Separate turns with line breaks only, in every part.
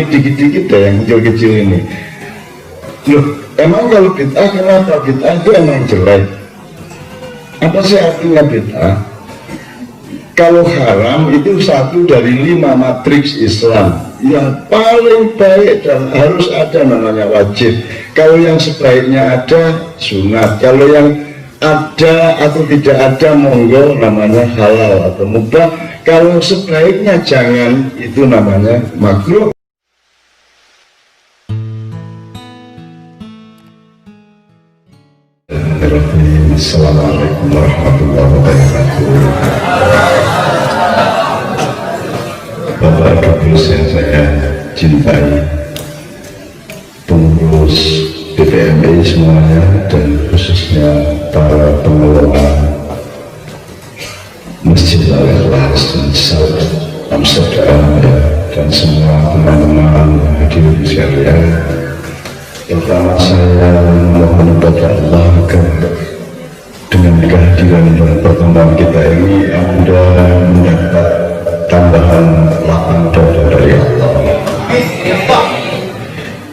ini dikit-dikit deh yang kecil-kecil ini. Loh, emang kalau bid'ah kenapa? Bid'ah itu emang jelek. Apa sih artinya bid'ah? Kalau haram itu satu dari 5 matriks Islam yang paling baik dan harus ada namanya wajib. Kalau yang sebaiknya ada sunat, kalau yang ada atau tidak ada monggo namanya halal atau mubah. Kalau sebaiknya jangan, itu namanya makruh. Assalamualaikum warahmatullahi wabarakatuh. Bapak Ibu yang saya cintai, pengurus BPMI semuanya dan khususnya para pengelola Masjid Al-Ikhlas dan Amsterdam ya, dan semua teman-teman yang hadir di sekalian. Pertama saya mohon kepada Allah agar dengan kehadiran pertemuan kita ini Anda mendapat tambahan lapang dada dari Allah.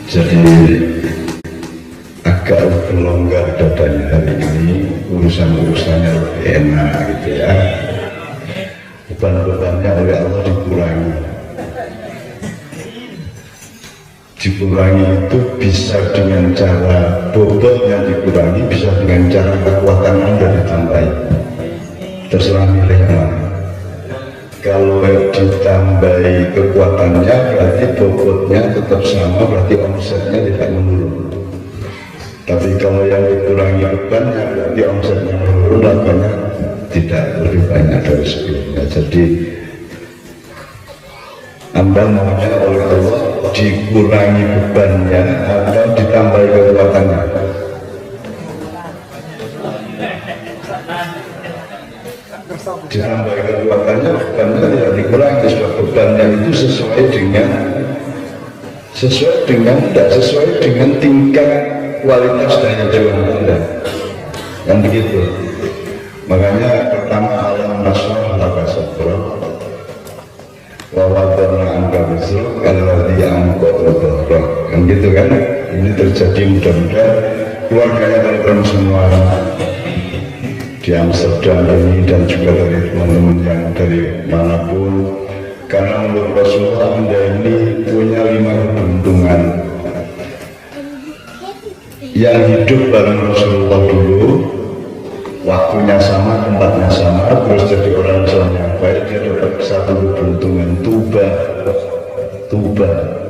Jadi agak berlonggar dadanya hari ini, urusan-urusannya lebih enak gitu ya. Beban-bebannya oleh Allah dikurangi itu bisa dengan cara bobotnya dikurangi, bisa dengan cara kekuatan Anda ditambahi, terserah milih mana. Kalau ditambahi kekuatannya berarti bobotnya tetap sama, berarti omsetnya tidak menurun. Tapi kalau yang dikurangi bebannya berarti omsetnya menurun, labanya tidak lebih banyak dari sebelumnya. Jadi Anda maunya oleh Allah dikurangi bebannya atau ditambahi kekuatannya? Ditambahi kekuatannya, bebannya tidak dikurangi. Sebab bebannya itu sesuai dengan tingkat kualitas daya juang Anda, yang begitu. Makanya pertama alam nasrah laka sabra wa wadana angka bisruk alladhi angkota dhahra, kan gitu kan. Ini terjadi mudah-mudahan keluarganya teman-teman semua di Amsterdam ini dan juga dari teman-teman yang dari manapun, karena menurut Rasulullah Anda ini punya 5 keberuntungan. Yang hidup bareng Rasulullah dulu, waktunya sama, tempatnya sama, terus jadi orang Islam yang baik, dia dapat 1 keberuntungan, tuba,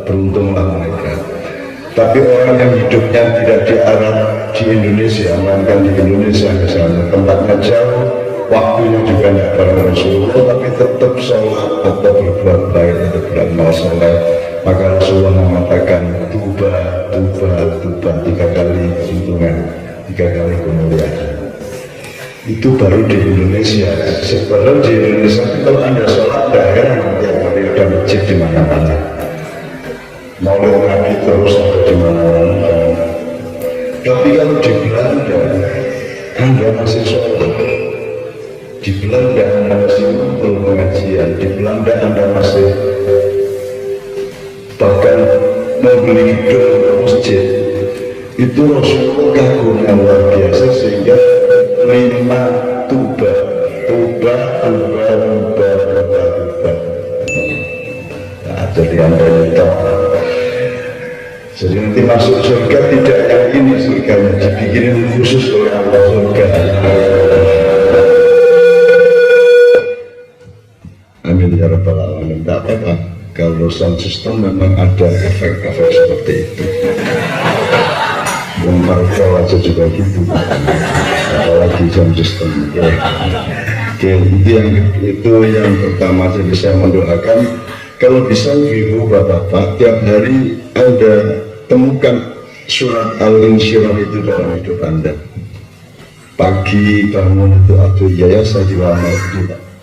beruntunglah mereka. Tapi orang yang hidupnya tidak di Arab, di Indonesia, melainkan di Indonesia misalnya, tempatnya jauh, waktunya juga tidak bareng Rasulullah, tapi tetap sholat, tetap berbuat baik, tetap beramal soleh, maka Rasulullah mengatakan tuba 3 kali keuntungan, 3 kali kemuliaan. Itu baru di Indonesia. Sebenarnya di Indonesia kalau Anda sholat daerah yang ada masjid di mana-mana, maulid Nabi terus ada di mana-mana. Tapi kalau di Belanda Anda masih sholat, di Belanda Anda masih ngumpul pengajian, di Belanda Anda masih bahkan membeli gedung masjid, itu Rasulullah kagumnya luar biasa sehingga 5 tuba. Nah, jadi Anda nyetop. Jadi nanti masuk surga tidak yang ini surganya, dibikinin khusus oleh Allah surga. Amin ya rabbal alamin. Tak apa-apa, kalau sound system memang ada efek-efek seperti itu. Yang marvel aja juga gitu, apalagi sound system. Oke, itu yang pertama. Jadi saya mendoakan kalau bisa ibu bapak-bapak tiap hari Anda temukan surat Al-Insyirah itu dalam hidup Anda. Pagi bangun itu atau yayasan di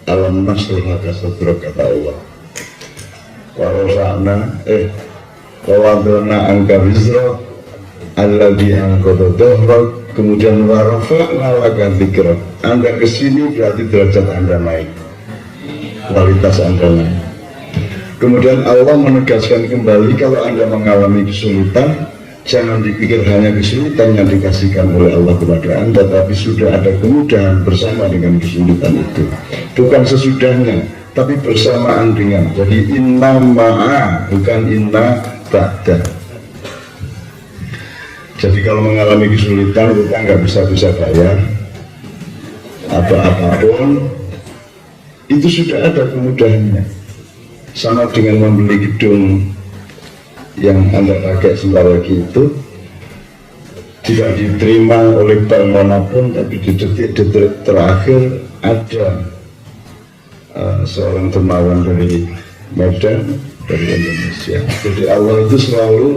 alam nasrah kasatro kata Allah. Warosana wawadona angka bizro alladhi angkota dhahra, kemudian warafa'na laka dzikrak. Anda kesini berarti derajat Anda naik, kualitas Anda naik. Kemudian Allah menegaskan kembali, kalau Anda mengalami kesulitan, jangan dipikir hanya kesulitan yang dikasihkan oleh Allah kepada Anda, tapi sudah ada kemudahan bersama dengan kesulitan itu. Bukan sesudahnya, tapi bersamaan dengan. Jadi inna ma'a, bukan inna ba'da. Jadi kalau mengalami kesulitan, kita nggak bisa bayar atau apapun, itu sudah ada kemudahannya. Sama dengan membeli gedung yang Anda pakai sebentar lagi itu tidak diterima oleh bank manapun, tapi di detik-detik terakhir ada seorang dermawan dari Medan, dari Indonesia. Jadi Allah itu selalu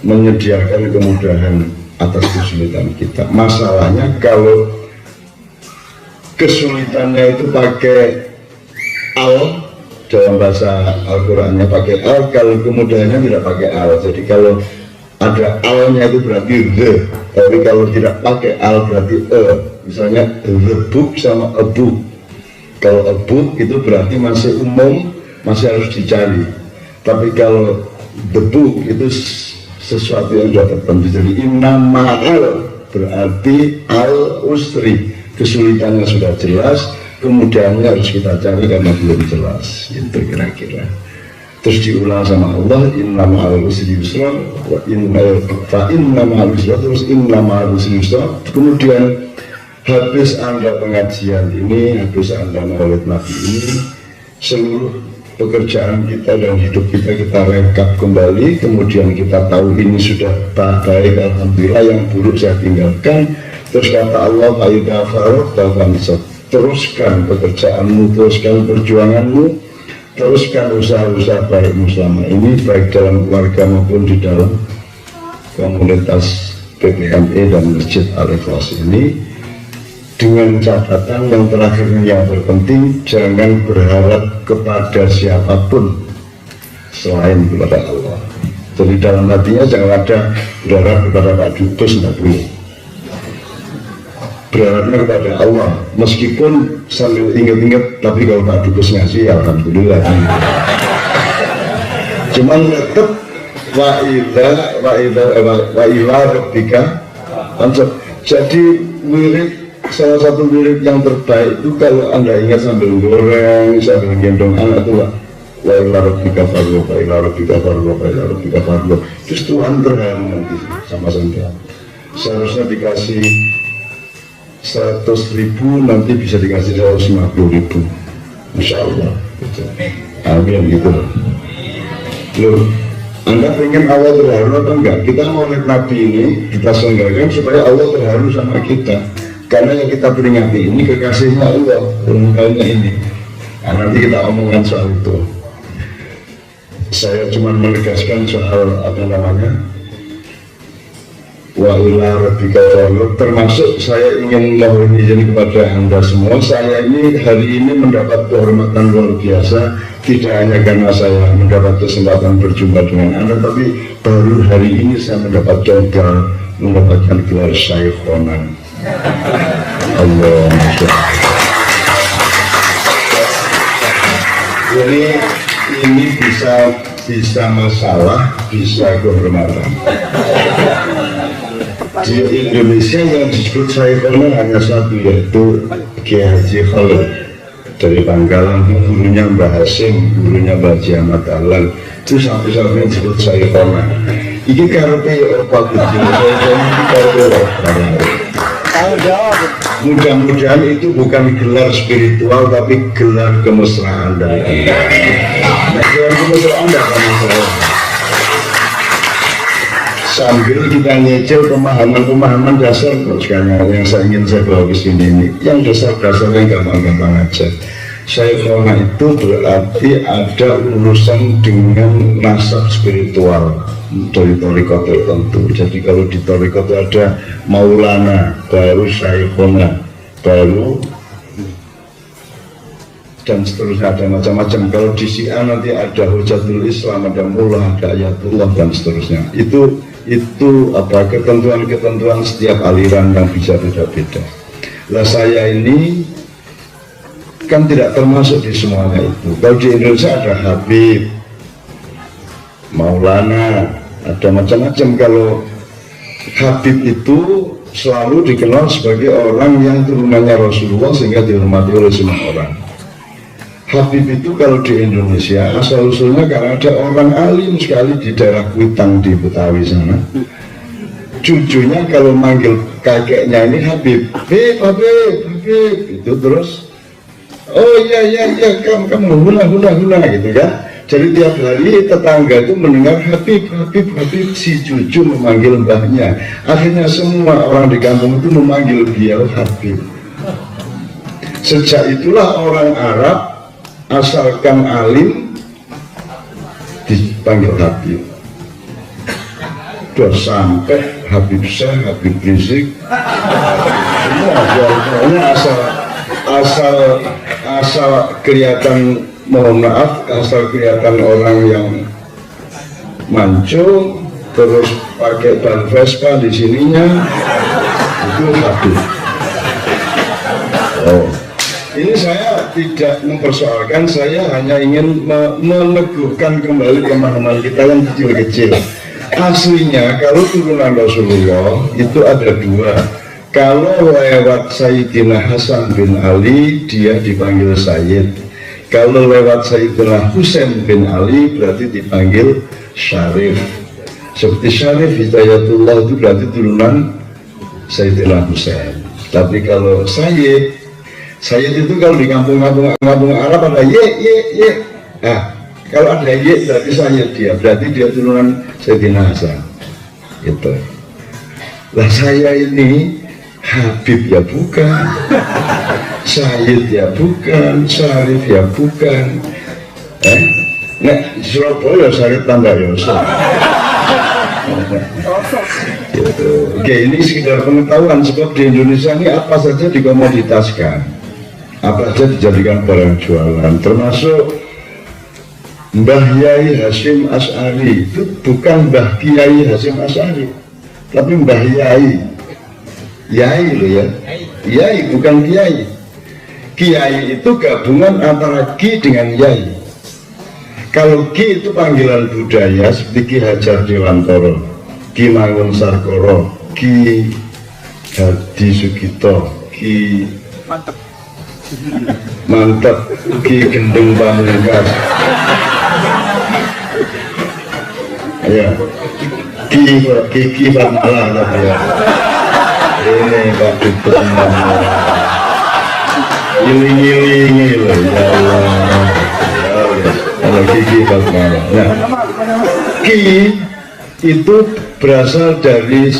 menyediakan kemudahan atas kesulitan kita. Masalahnya kalau kesulitannya itu pakai al, dalam bahasa Al-Qurannya pakai al, kalau kemudahannya tidak pakai al. Jadi kalau ada alnya itu berarti the, tapi kalau tidak pakai al berarti misalnya the book sama a book. Kalau a book itu berarti masih umum, masih harus dicari, tapi kalau the book itu sesuatu yang sudah tertentu. Jadi inna ma'al berarti al usri, kesulitannya sudah jelas, kemudiannya harus kita cari karena belum jelas, itu kira-kira. Terus diulang sama Allah, inna ma'al usri yusra wa inna ma'al usri, terus inna ma'al usri yusra. Kemudian habis Anda pengajian ini, habis Anda maulid Nabi ini, seluruh pekerjaan kita dan hidup kita rekap kembali, kemudian kita tahu ini sudah baik, alhamdulillah, yang buruk saya tinggalkan. Terus kata Allah, fa'idha faragta fansab, teruskan pekerjaanmu, teruskan perjuanganmu, teruskan usaha-usaha baikmu selama ini, baik dalam keluarga maupun di dalam komunitas PPME dan Masjid Al-Ikhlas ini, dengan catatan yang terakhir yang terpenting, jangan berharap kepada siapapun selain kepada Allah. Jadi dalam hatinya jangan ada berharap kepada Pak Dubes, tidak boleh. Berharapnya kepada Allah, meskipun sambil ingat-ingat, tapi kalau Pak Dubes ngasih, ya alhamdulillah. Cuman tetap wa ila rabbika fansab. Jadi wirid, salah satu wirid yang terbaik itu kalau Anda ingat sambil goreng, sambil gendong anak itu, wa ila rabbika farghab, wa ila rabbika farghab, wa ila rabbika farghab. Terus Tuhan terharu nanti sama sampean. Seharusnya dikasih 100.000, nanti bisa dikasih 150.000, Insya Allah. Amin gitu. Loh, Anda pengen Allah terharu atau enggak? Kita mau lihat Nabi ini kita selenggarakan supaya Allah terharu sama kita, karena yang kita peringati ini kekasihnya Allah, kalinya ini. Nah, nanti kita omongkan soal itu. Saya cuma menegaskan soal apa namanya, wa ila rabbika farghab, termasuk saya ingin mohon izin kepada Anda semua. Saya ini hari ini mendapat kehormatan luar biasa, tidak hanya karena saya mendapat kesempatan berjumpa dengan Anda, tapi baru hari ini saya mendapatkan gelar Syaikhona. Allah, Masya Allah. Ini bisa masalah, bisa kehormatan. Di Indonesia yang disebut Syaikhona hanya satu, yaitu Kiai Haji Khalil dari Bangkalan, gurunya Mbah Hasim, gurunya Mbah Haji Ahmad Dahlan, itu sampai-sampai disebut Syaikhona. Ini karepe apa gitu? Mudah-mudahan itu bukan gelar spiritual, tapi gelar kemesraan dari Anda. Nah, gelar kemesraan dari saya. Sambil kita nyicil pemahaman dasar, sekarang yang saya ingin saya bawa ke sini ini, yang dasar-dasar yang gampang-gampang aja. Syaikhona itu berarti ada urusan dengan nasab spiritual dari thariqah tertentu. Jadi kalau di thariqah itu ada Maulana, baru Syaikhona, baru dan seterusnya, ada macam-macam. Kalau di Syiah nanti ada Hujatul Islam, ada Mullah, ada Ayatullah dan seterusnya. Itu apa, ketentuan-ketentuan setiap aliran yang bisa beda-beda. Lah saya ini kan tidak termasuk di semuanya itu. Kalau di Indonesia ada Habib, Maulana, ada macam-macam. Kalau Habib itu selalu dikenal sebagai orang yang turunannya Rasulullah sehingga dihormati oleh semua orang. Habib itu kalau di Indonesia asal-usulnya karena ada orang alim sekali di daerah Kuitang di Betawi sana. Cucunya kalau manggil kakeknya ini Habib, Habib, itu terus, oh iya, kamu huna gitu kan. Jadi tiap hari tetangga itu mendengar Habib, si cucu memanggil mbahnya. Akhirnya semua orang di kampung itu memanggil dia Habib. Sejak itulah orang Arab asalkan alim dipanggil Habib. Sudah sampai Habib Syekh, Habib Rizik, semua pokoknya asal kelihatan, mohon maaf, asal kelihatan orang yang mancung terus pakai ban Vespa di sininya itu Habib. Oh, ini saya tidak mempersoalkan, saya hanya ingin meneguhkan kembali pemahaman kita yang kecil-kecil. Aslinya kalau turunan Rasulullah itu ada dua. Kalau lewat Sayyidina Hasan bin Ali dia dipanggil Sayyid. Kalau lewat Sayyidina Husain bin Ali berarti dipanggil Syarif. Seperti Syarif Hidayatullah itu berarti turunan Sayyidina Husain. Tapi kalau Sayyid itu kalau di kampung Arab ada ye. Nah, kalau ada ye berarti Sayyid dia, berarti dia turunan Sayyidina Hasan. Gitu. Lah saya ini Habib ya bukan, Sayyid ya bukan, Syarif ya bukan. Nek Surabaya Syarif tambah Yosa. Gitu. Oke, ini sekedar pengetahuan sebab di Indonesia ini apa saja dikomoditaskan, apa saja dijadikan barang jualan, termasuk Mbah Yai Hasyim Asy'ari itu bukan Mbah Kiai Hasyim Asy'ari, tapi Mbah Yai. Yai loh ya, Yai bukan Kiai. Kiai itu gabungan antara Ki dengan Yai. Kalau Ki itu panggilan budaya seperti Ki Hajar Dewantoro, Ki Mangun Sarkoro, Ki Hadi Sugito, Ki Mantep, Ki Gendeng Pamungkas, ya, Ki Fatmalah ya. Ini Pak Dukun ngiling-ngilingi loh, ya Allah. Kalau Ki Fatmalah. Nah, Ki itu berasal dari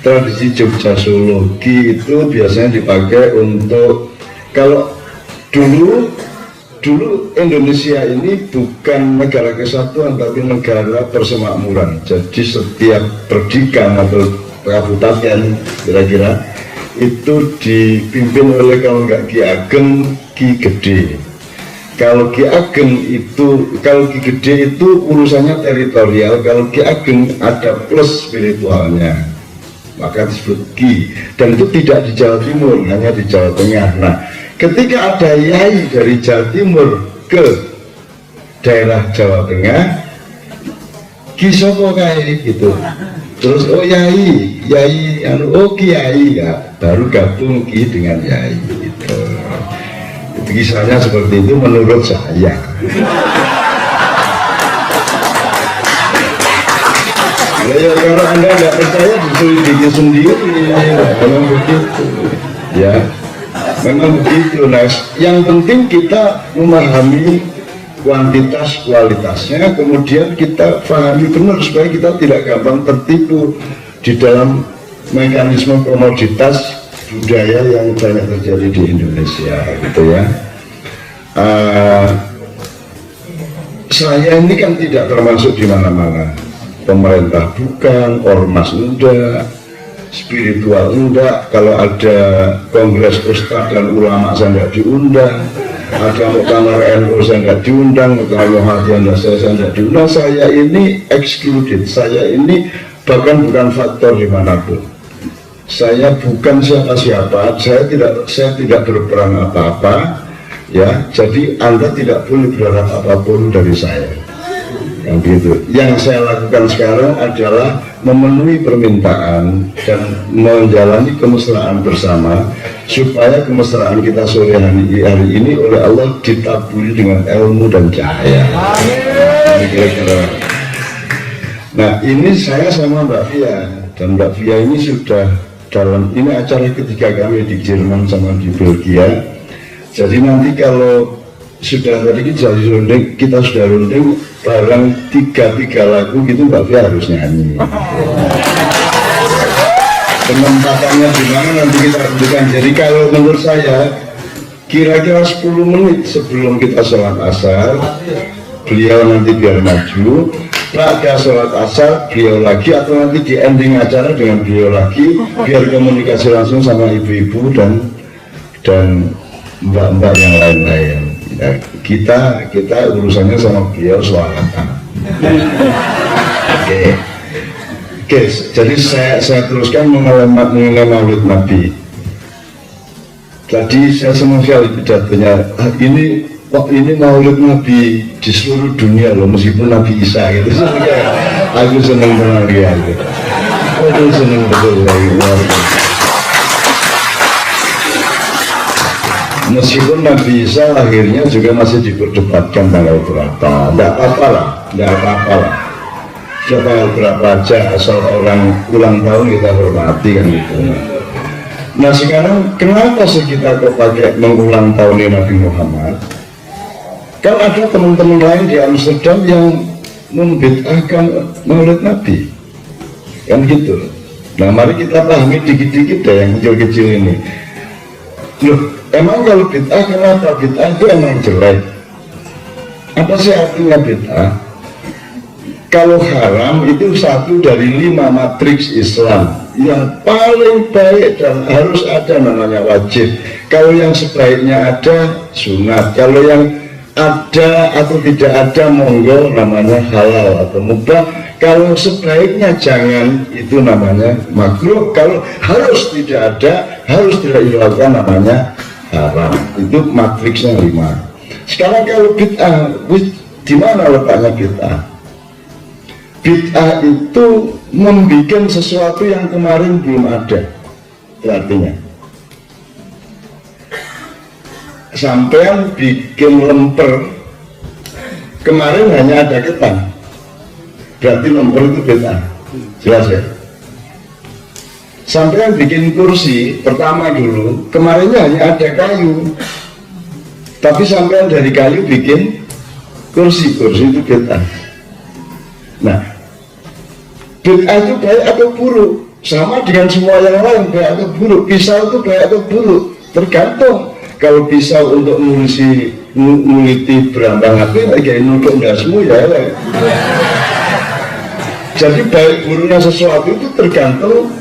tradisi Jogja Solo. Ki itu biasanya dipakai untuk, kalau dulu Indonesia ini bukan negara kesatuan tapi negara persemakmuran. Jadi setiap perdikan atau kabupaten kira-kira itu dipimpin oleh, kalau nggak Ki Ageng, Ki Gede. Kalau Ki Ageng itu, kalau Ki Gede itu urusannya teritorial, kalau Ki Ageng ada plus spiritualnya, maka disebut Ki. Dan itu tidak di Jawa Timur, hanya di Jawa Tengah. Nah, ketika ada Yai dari Jawa Timur ke daerah Jawa Tengah, Ki sopo kae gitu. Terus oh Yai, oh Kiai ya, baru gabung Ki dengan Yai gitu. Itu kisahnya seperti itu menurut saya. Ya, kalau Anda nggak percaya diselidiki sendiri, memang begitu. Ya, memang begitu. Nah, yang penting kita memahami kuantitas kualitasnya, kemudian kita pahami benar supaya kita tidak gampang tertipu di dalam mekanisme komoditas budaya yang banyak terjadi di Indonesia, gitu ya. Saya ini kan tidak termasuk di mana-mana. Pemerintah bukan, ormas enggak, spiritual enggak. Kalau ada kongres ustadz dan ulama saya enggak diundang, ada muktamar NU saya enggak diundang, muktamar Muhammadiyah saya enggak diundang. Saya ini excluded, saya ini bahkan bukan faktor dimanapun. Saya bukan siapa-siapa, saya tidak berperan apa-apa. ya. Jadi Anda tidak boleh berharap apapun dari saya, yang gitu. Yang saya lakukan sekarang adalah memenuhi permintaan dan menjalani kemesraan bersama, supaya kemesraan kita sore hari ini oleh Allah ditaburi dengan ilmu dan cahaya. Nah, ini saya sama Mbak Fia, dan Mbak Fia ini sudah dalam, ini acara ketiga kami di Jerman sama di Belgia. Jadi nanti kalau sudah tadi kita sudah runding barang tiga lagu gitu, Mbak Fia harus nyanyi. Penempatannya di mana nanti kita tentukan. Jadi kalau menurut saya kira-kira 10 menit sebelum kita sholat asar, beliau nanti biar maju. Pada sholat asar beliau lagi, atau nanti di ending acara dengan beliau lagi, biar komunikasi langsung sama ibu-ibu dan mbak-mbak yang lain-lain. Ya, kita urusannya sama beliau swalatan. Oke. Jadi saya teruskan mengenai Maulid Nabi. Tadi saya senang sekali pidatonya. Ini Maulid Nabi di seluruh dunia loh, meskipun Nabi Isa gitu. Aku senang banget ya. Aku senang betul lagi. Meskipun Nabi Isa lahirnya juga masih diperdebatkan tanggal berapa. Tidak apa-apa lah. Tanggal berapa aja, asal orang ulang tahun kita hormati kan gitu. Nah sekarang kenapa sih kita kok pakai mengulang tahun Nabi Muhammad? Kan ada teman-teman lain di Amsterdam yang membid'ahkan Maulid Nabi, kan gitu. Nah mari kita pahami dikit-dikit deh yang kecil-kecil ini. Loh, emang kalau bid'ah, kenapa bid'ah itu emang jelek? Apa sih artinya bid'ah? Kalau haram itu satu dari 5 matriks Islam yang paling baik dan harus ada, namanya wajib. Kalau yang sebaiknya ada, sunat. Kalau yang ada atau tidak ada, monggo, namanya halal atau mubah. Kalau sebaiknya jangan, itu namanya makruh. Kalau harus tidak ada, harus tidak dilakukan, namanya haram. Itu matriksnya 5. Sekarang kalau bid'ah, di mana letaknya bid'ah? Bid'ah itu membuat sesuatu yang kemarin belum ada. Itu artinya sampean bikin lemper, kemarin hanya ada ketan, berarti lemper itu bid'ah. Jelas ya? Sampean bikin kursi pertama dulu, kemarinnya hanya ada kayu, tapi sampean dari kayu bikin kursi itu bid'ah. Nah, bid'ah itu baik atau buruk? Sama dengan semua yang lain, baik atau buruk. Pisau itu baik atau buruk? Tergantung. Kalau pisau untuk nguliti berambang api, kayak nuduk dasmu ya. Jadi baik buruknya sesuatu itu tergantung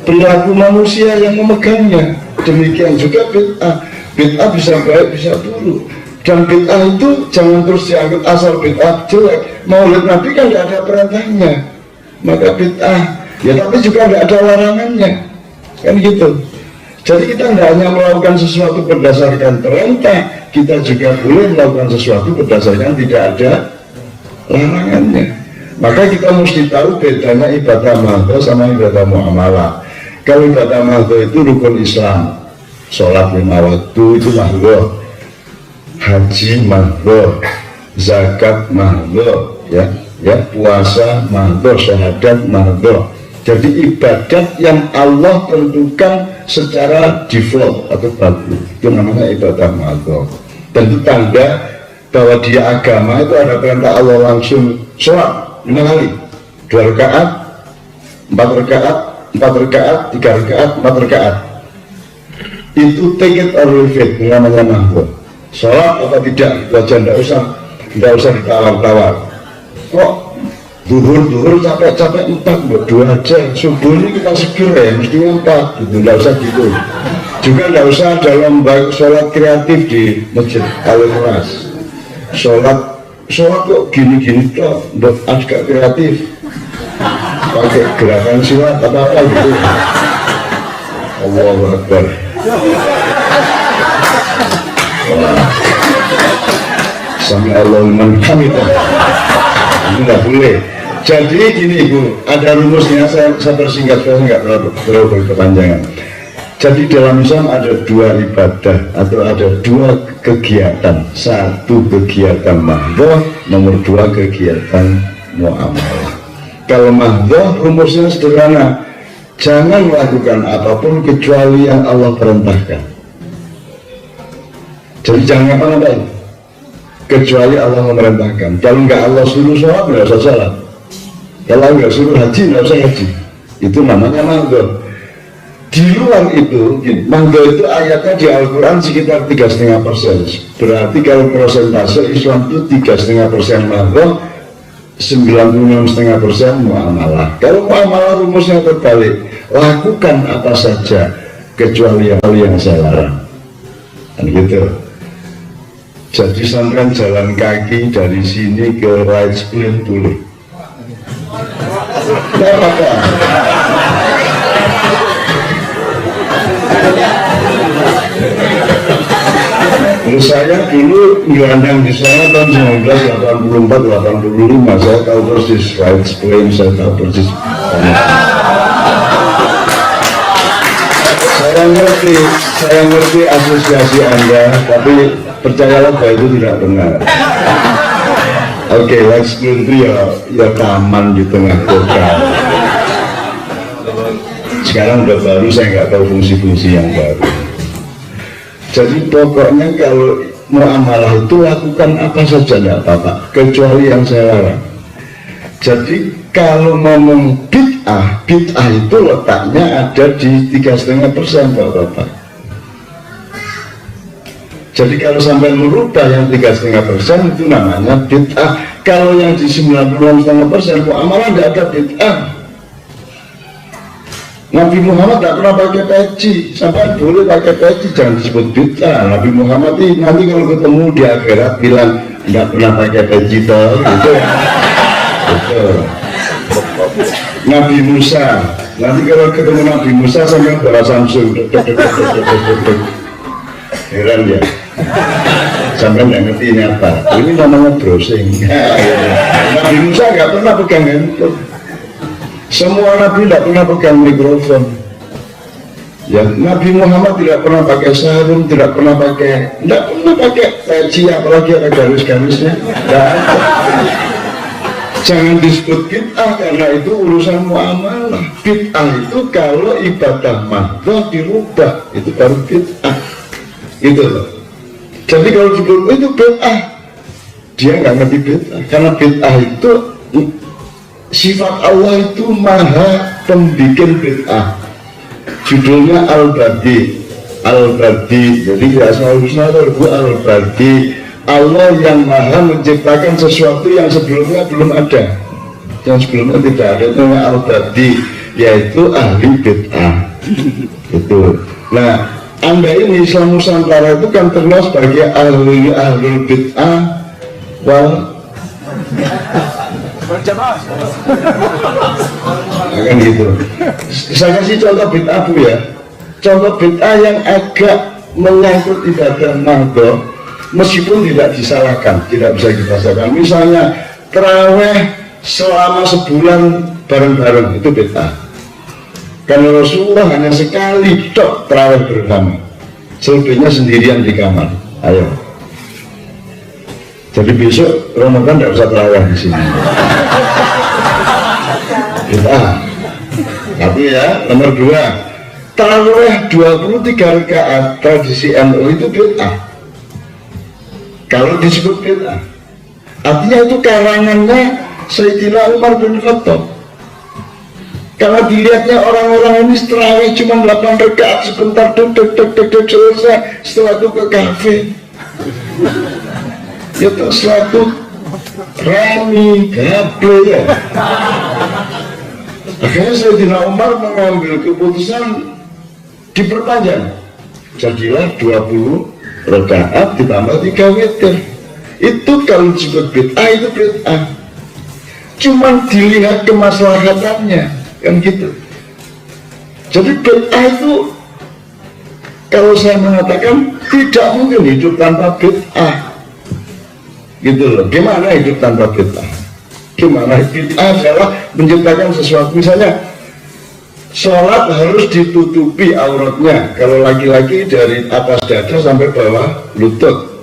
perilaku manusia yang memegangnya. Demikian juga bid'ah. Bid'ah bisa baik, bisa buruk. Dan bid'ah itu jangan terus dianggap asal bid'ah jelek. Maulid Nabi kan tidak ada perintahnya, maka bid'ah. Ya tapi juga tidak ada larangannya, kan gitu. Jadi kita tidak hanya melakukan sesuatu berdasarkan perintah, kita juga boleh melakukan sesuatu berdasarkan tidak ada larangannya. Maka kita mesti tahu bedanya ibadah mahdhah sama ibadah muamalah. Kalau ibadah mahdhah itu rukun Islam, sholat 5 waktu itu mahdhah, haji mahdhah, zakat mahdhah, ya puasa mahdhah, syahadat mahdhah. Jadi ibadat yang Allah tentukan secara default atau baku, itu namanya ibadah mahdhah. Dan itu tanda bahwa dia agama, itu ada perintah Allah langsung sholat 5 kali, 2 rakaat, 4 rakaat, 4 rakaat, 3 rakaat, 4 rakaat. Itu take it or leave it, namanya mahdhah. Sholat apa tidak, itu aja, tidak usah ditawar-tawar. Kok duhur capek-capek 4, buat 2 aja. Subuh ini kita seger ya, mestinya 4 gitu, tidak usah gitu. Juga tidak usah dalam sholat kreatif di masjid Al-Ikhlas. Sholat kok gini-gini kok, agak kreatif, pakai gerakan silat apa-apa gitu. Allahu Akbar. Sami Allahu liman hamidah. Ini nggak boleh. Jadi gini Ibu, ada rumusnya, saya persingkat, saya nggak terlalu berkepanjangan. Jadi dalam Islam ada dua ibadah atau ada dua kegiatan. Satu kegiatan mahdhah, nomor dua kegiatan muamalah. Kalau mahdhah rumusnya sederhana, jangan lakukan apapun kecuali yang Allah perintahkan. Jadi jangan ngapa-ngapain kecuali Allah memerintahkan. Kalau nggak Allah suruh sholat, nggak usah sholat. Kalau nggak suruh haji, nggak usah haji. Itu namanya mahdhah. Di luar itu, mahdhah itu ayatnya di Al-Quran sekitar 3,5%. Berarti kalau persentase Islam itu 3,5% mahdhah, 96,5% muamalah. Kalau muamalah rumusnya terbalik, lakukan apa saja kecuali yang saya larang. Dan gitu. Jadi sampean jalan kaki dari sini ke Rights Plain boleh. Tidak apa-apa. Terus saya dulu gelandang di sana tahun 1984-85, saya tahu persis Rights Plain, saya tahu persis. Saya ngerti asosiasi Anda, tapi percayalah bahwa itu tidak benar. Oke, Rights Plain itu ya taman di tengah kota. Sekarang udah baru, saya nggak tahu fungsi-fungsi yang baru. Jadi pokoknya kalau muamalah itu lakukan apa saja tidak apa-apa, kecuali yang saya larang. Jadi kalau ngomong bid'ah itu letaknya ada di 3,5% Bapak-Bapak. Jadi kalau sampai merubah yang 3,5% itu namanya bid'ah. Kalau yang di 96,5% muamalah tidak ada bid'ah. Nabi Muhammad tidak pernah pakai peci, sampai boleh pakai peci, jangan disebut bid'ah. Nabi Muhammad ini nanti kalau ketemu di akhirat bilang tidak pernah pakai peci toh, gitu. Nabi Musa, nanti kalau ketemu Nabi Musa sampai bawa Samsung, heran ya, sampai nggak ngerti ini apa. Ini namanya browsing. Nabi Musa nggak pernah pegang handphone. Semua Nabi tidak pernah pegang mikrofon. Ya, Nabi Muhammad tidak pernah pakai sarung, tidak pernah pakai peci, apalagi ada garis-garisnya. Jangan disebut bid'ah karena itu urusan muamalah. Bid'ah itu kalau ibadah mahdhah dirubah, itu baru bid'ah. Gitu loh. Jadi kalau disebut itu bid'ah, dia nggak ngerti bid'ah, karena bid'ah itu sifat Allah itu maha pembikin bid'ah. Judulnya Al-Badi. Jadi Asmaul Husna itu Al-Badi. Allah yang maha menciptakan sesuatu yang sebelumnya belum ada, yang sebelumnya tidak ada, itu namanya Al-Badi, yaitu ahli bid'ah. Itu. Nah, Anda ini Islam Nusantara itu kan terkenal sebagai ahli bid'ah wal akan gitu. Saya kasih contoh bid'ah Bu ya. Contoh bid'ah yang agak menyangkut ibadah mahdhah, meskipun tidak disalahkan, tidak bisa kita salahkan. Misalnya taraweh selama sebulan bareng-bareng, itu bid'ah. Karena Rasulullah hanya sekali tok taraweh bersama, selebihnya sendirian di kamar. Ayo. Jadi besok Ramadan tidak usah tarawih di sini. Bid'ah. Tapi ya, nomor 2, tarawih 23 rakaat tradisi NU itu bid'ah. Kalau disebut bid'ah, artinya itu karangannya Sayyidina Umar bin Khattab. Karena dilihatnya orang-orang ini tarawih cuma 8 rakaat, sebentar duduk selesai, setelah itu ke kafe. Itu suatu remi gaple ya. Akhirnya Sayyidina Umar mengambil keputusan diperpanjang, jadilah 20 rakaat ditambah 3 witir. Itu kalau disebut bid'ah, itu bid'ah. Cuman dilihat kemaslahatannya, kan gitu. Jadi bid'ah itu Kalau saya mengatakan tidak mungkin hidup tanpa bid'ah, gitu loh. Gimana hidup tanpa bid'ah? Gimana? Bid'ah adalah menciptakan sesuatu. Misalnya sholat harus ditutupi auratnya. Kalau laki-laki dari atas dada sampai bawah lutut.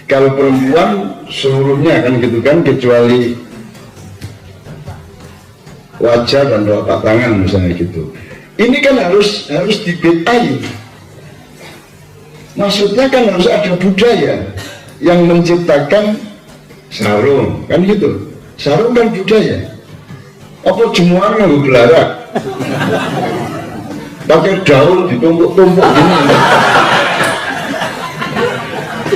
Kalau perempuan seluruhnya kan gitu kan, kecuali wajah dan telapak tangan misalnya gitu. Ini kan harus dibid'ahi. Maksudnya kan harus ada budaya yang menciptakan sarung, kan gitu. Sarung kan budaya. Apa jemuan yang gelarak? Pakai daun ditumpuk-tumpuk gini.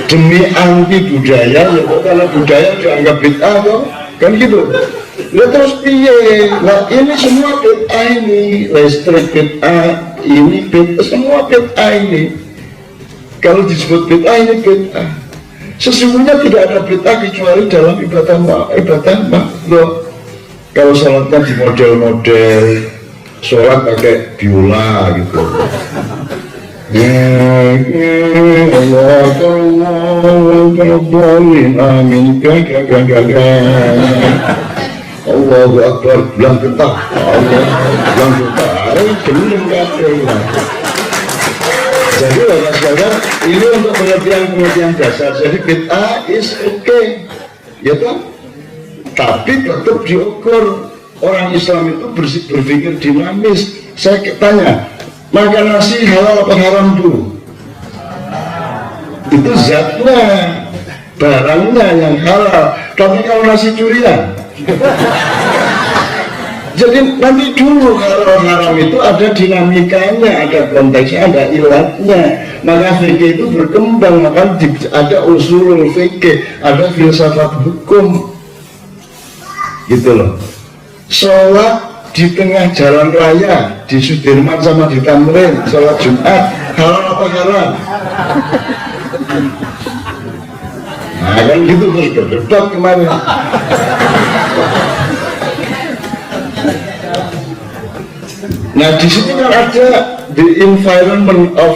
Demi anti budaya, ya karena budaya dianggap bid'ah toh, kan gitu. Ya terus piye? Nah ini semua bid'ah ini, listrik bid'ah, ini bid'ah, semua bid'ah ini. Kalau disebut bid'ah ini bid'ah. Sesungguhnya tidak ada bid'ah kecuali dalam ibadah makhluk. Kalau sholatnya di model-model, sholat pakai biola gitu. Allahu Akbar, bilang getah, Allah bilang getah, gendeng kabeh. Jadi saudara, ini untuk pengertian dasar. Jadi bid'ah is okay, ya toh? Tapi tetap diukur. Orang Islam itu berpikir dinamis. Saya tanya, makan nasi halal apa haram dulu? Itu zatnya, barangnya yang halal. Tapi kalau nasi curian, jadi nanti dulu kalau haram itu ada dinamikanya, ada konteksnya, ada ilatnya. Maka fikih itu berkembang, maka ada usulul fikih, ada filsafat hukum, gitu loh. Sholat di tengah jalan raya di Sudirman sama di Tamrin, sholat Jumat halal apa haram? Nah kan gitu terus berdebat kemarin. Nah di sini kan ada the environment of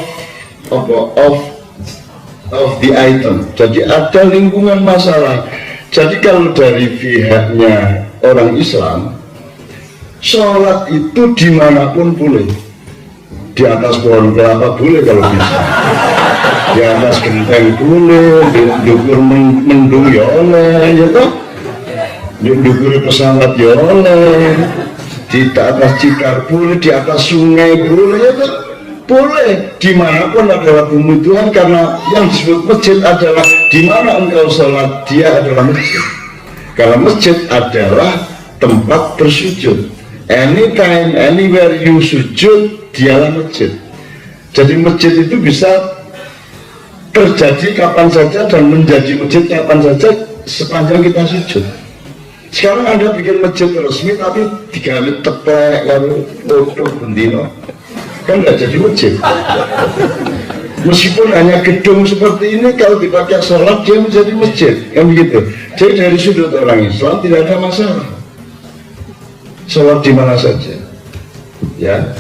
the item. Jadi ada lingkungan masalah. Jadi kalau dari pihaknya orang Islam, sholat itu dimanapun boleh. Di atas pohon kelapa boleh kalau bisa. Di atas genteng boleh, di dukur mendung ya oleh, ya toh. Di dukur pesawat ya oleh. Di atas cikar boleh, di atas sungai boleh, ya kan? Boleh, dimanapun adalah bumi Tuhan, karena yang disebut masjid adalah dimana engkau sholat, dia adalah masjid. Karena masjid adalah tempat bersujud. Anytime, anywhere you sujud, dialah masjid. Jadi masjid itu bisa terjadi kapan saja dan menjadi masjid kapan saja sepanjang kita sujud. Sekarang Anda bikin masjid resmi tapi digawe tepek lalu foto bendino, kan nggak jadi masjid. Meskipun hanya gedung seperti ini, kalau dipakai sholat dia menjadi masjid, kan begitu. Jadi dari sudut orang Islam tidak ada masalah, sholat di mana saja, ya.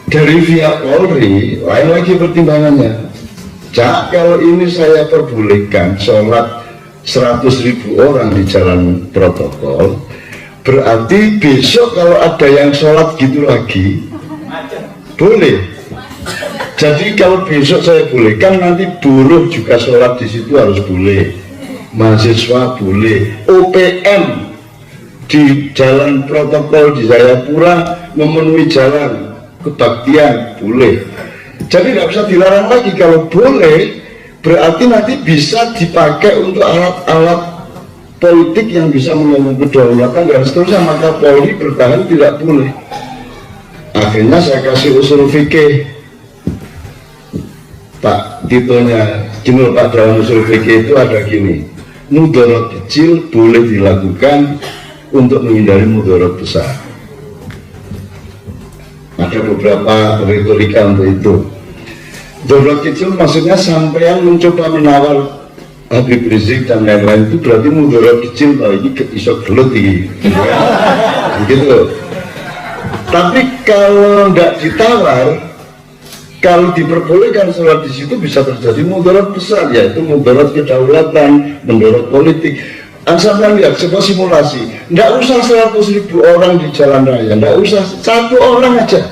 Dari pihak Polri lain lagi pertimbangannya. Kalau ini saya perbolehkan sholat 100.000 orang di jalan protokol, berarti besok kalau ada yang sholat gitu lagi boleh. Jadi kalau besok saya bolehkan, nanti buruh juga sholat di situ harus boleh, mahasiswa boleh, OPM di jalan protokol di Jayapura memenuhi jalan kebaktian boleh. Jadi tidak bisa dilarang lagi. Kalau boleh, berarti nanti bisa dipakai untuk alat-alat politik yang bisa mengganggu kedaulatan dan seterusnya. Maka Polri bertahan tidak boleh. Akhirnya saya kasih usul fikih. Pak Titonya gini, Pak, dalam usul fikih itu ada gini: mudarat kecil boleh dilakukan untuk menghindari mudarat besar. Ada beberapa retorika untuk itu. Mudarat kecil maksudnya sampean mencoba menawar Habib Rizik dan lain-lain, itu berarti mudarat kecil. Kalau ini iso gelut ini, gitu. Tapi kalau nggak ditawar, kalau diperbolehkan sholat di situ bisa terjadi mudarat besar, yaitu mudarat kedaulatan, mudarat politik. Asalkan lihat sebuah simulasi, nggak usah 100.000 orang di jalan raya, nggak usah 1 orang aja.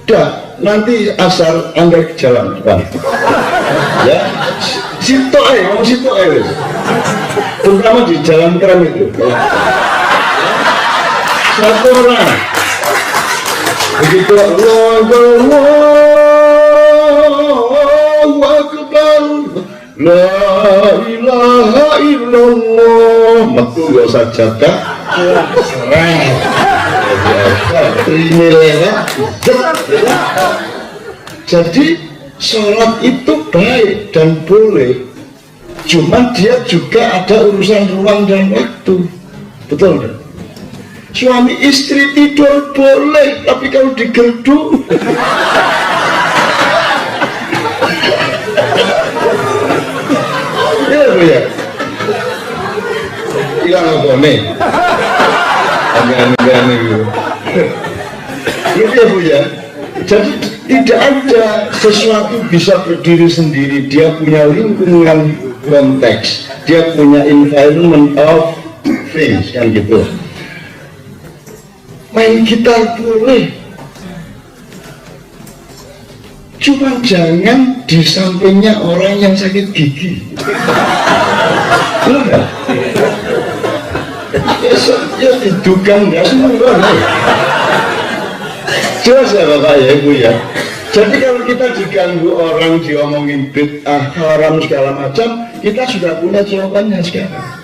Dah, nanti asal Anda ke jalan depan. Ya, situ aja, mau situ aja. Terutama di jalan keren itu. 1 orang. Begitu Allahu Akbar, la ilaha illallah, maka gak usah jaga ini lewat. Jadi sholat itu baik dan boleh, cuman dia juga ada urusan ruang dan waktu, betul kan? Suami istri tidur boleh, tapi kalau digerdu ya Bu ya, hilang apa nih? Aneh-aneh gitu ya Bu ya. Jadi tidak ada sesuatu bisa berdiri sendiri, dia punya lingkungan konteks, dia punya environment of things, kan gitu. Main gitar boleh, cuma jangan di sampingnya orang yang sakit gigi. Enggak. Ya diduga nggak semua. Jelas ya Bapak ya Ibu ya. Jadi kalau kita diganggu orang, diomongin bid'ah, haram segala macam, kita sudah punya jawabannya sekarang.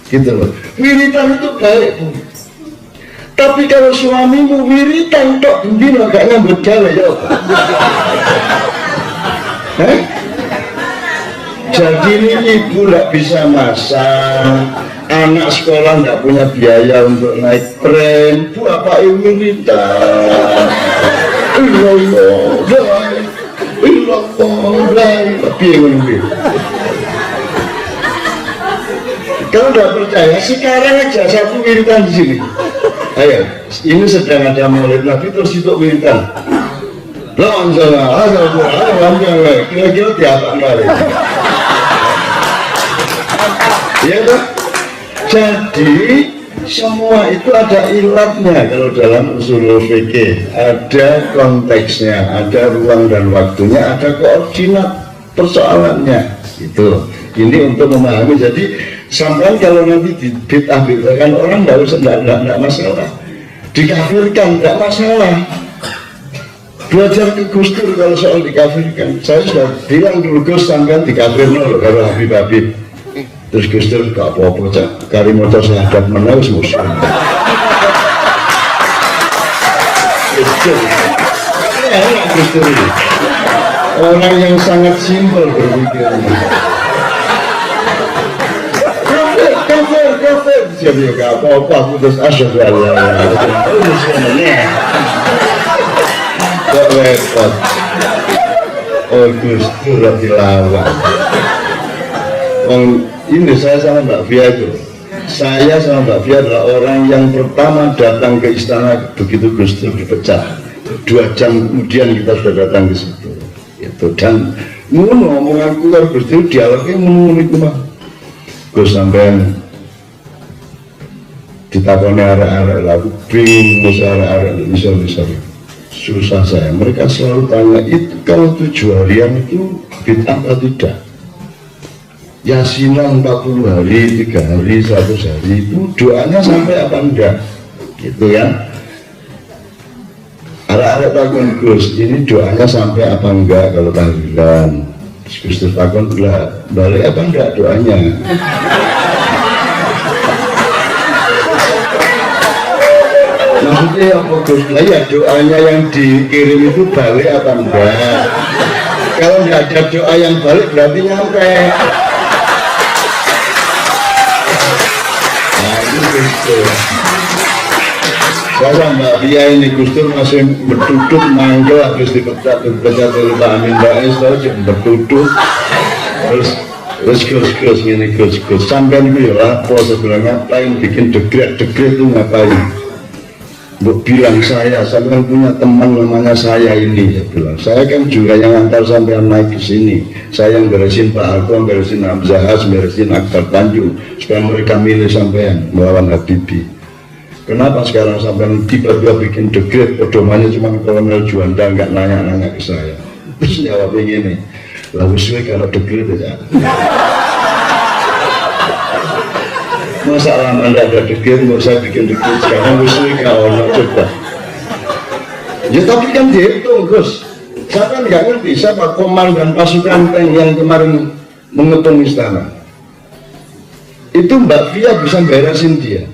Gitu loh. Wiritan itu baik Bu. Tapi kalau suamimu wiritan tok bendino gak nyambut gawe ya. Jadi ini ibu gak bisa masak, anak sekolah gak punya biaya untuk naik tren, bapak wiritan. Kalau nggak percaya, sekarang aja satu wiritan di sini. Ayo, ini sedang ada maulid Nabi terus itu wiritan. Kira-kira tiap kali. Ya kan? Jadi semua itu ada ilatnya kalau dalam usul fikih, ada konteksnya, ada ruang dan waktunya, ada koordinat persoalannya. Itu. Ini untuk memahami. Jadi sampai kalau nanti dibid'ah-bid'ahkan orang nggak usah, nggak masalah. Dikafirkan nggak masalah. Belajar ke Gus Dur kalau soal dikafirkan. Saya sudah bilang dulu Gus sampai dikafirkan loh kalau Habib-Habib. Terus Gus Dur gak apa-apa cak. Kari motor sahabat menangis musuh. Gus Dur ini orang yang sangat simpel berpikirnya. Jadi gak apa-apa, putus asa Allah. Kok repot. Oh Gus Dur dilawan. Ini saya sama Mbak Fia itu. Saya sama Mbak Fia adalah orang yang pertama datang ke istana begitu Gus Dur dipecat. 2 jam kemudian kita sudah datang ke situ. Itu dan ngomongan keluar Gus Dur dialognya ngomong itu mah. Gus sampean ditakoni arek-arek lalu bingung arek-arek bisa susah saya. Mereka selalu tanya itu kalau 7 harian itu bid'ah atau tidak? Yasinan 40 hari, 3 hari, 100 hari itu doanya sampai apa enggak? Gitu ya. Arek-arek takon Gus, ini doanya sampai apa enggak kalau tahlilan? Gus takon lah, balik apa enggak doanya? Maksudnya apa Gus? Nah ya doanya yang dikirim itu balik apa enggak? Kalau enggak ada doa yang balik berarti nyampe. Nah itu Gus Dur. Saya Mbak Pia ini Gus Dur masih berduduk manggil habis dipecat oleh Pak Amin Rais terus berduduk terus Gus ini Gus sampai itu ya apa sebenarnya ngapain bikin degret itu ngapain? bilang saya kan punya teman namanya saya ini, saya bilang saya kan juga yang antar sampean naik ke sini, saya yang beresin Pak Harto, beresin Hamzahas, beresin Akbar Tanjung supaya mereka milih sampean melawan Habibie. Kenapa sekarang sampean tiba-tiba bikin dekret pedomannya cuma Kolonel Juanda nggak nanya-nanya ke saya? Terus jawabnya gini, lalu sesuai kalau dekret aja. Masa lama nggak ada dekret, nggak usah bikin dekret sekarang sesuai kalau coba. Ya tapi kan dihitung Gus. Saya kan nggak ngerti siapa komandan pasukan tank yang kemarin mengepung istana. Itu Mbak Fia bisa beresin dia.